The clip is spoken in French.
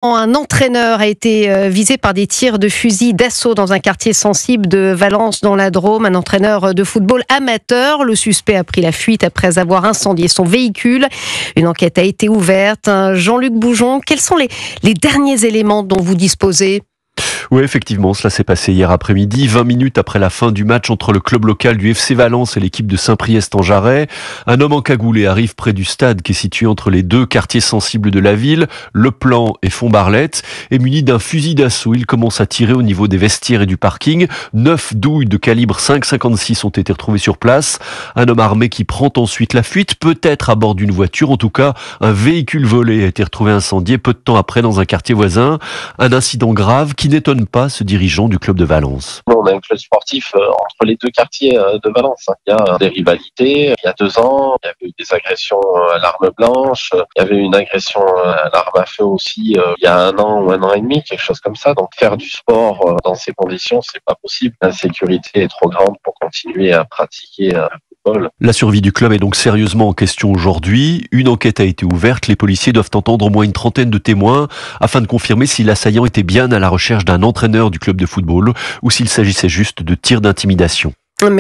Un entraîneur a été visé par des tirs de fusil d'assaut dans un quartier sensible de Valence dans la Drôme. Un entraîneur de football amateur. Le suspect a pris la fuite après avoir incendié son véhicule. Une enquête a été ouverte. Jean-Luc Boujon, quels sont les derniers éléments dont vous disposez ? Oui, effectivement, cela s'est passé hier après-midi, 20 minutes après la fin du match entre le club local du FC Valence et l'équipe de Saint-Priest-en-Jarret. Un homme encagoulé arrive près du stade qui est situé entre les deux quartiers sensibles de la ville, Le Plan et Font-Barlette, et muni d'un fusil d'assaut. Il commence à tirer au niveau des vestiaires et du parking. 9 douilles de calibre 5,56 ont été retrouvées sur place. Un homme armé qui prend ensuite la fuite, peut-être à bord d'une voiture. En tout cas, un véhicule volé a été retrouvé incendié peu de temps après dans un quartier voisin. Un incident grave qui n'étonne pas ce dirigeant du club de Valence. On a un club sportif entre les deux quartiers de Valence. Il y a des rivalités. Il y a 2 ans, il y avait eu des agressions à l'arme blanche. Il y avait une agression à l'arme à feu aussi il y a 1 an ou 1 an et demi, quelque chose comme ça. Donc faire du sport dans ces conditions, c'est pas possible. L'insécurité est trop grande pour continuer à pratiquer La survie du club est donc sérieusement en question aujourd'hui. Une enquête a été ouverte. Les policiers doivent entendre au moins une trentaine de témoins afin de confirmer si l'assaillant était bien à la recherche d'un entraîneur du club de football ou s'il s'agissait juste de tirs d'intimidation.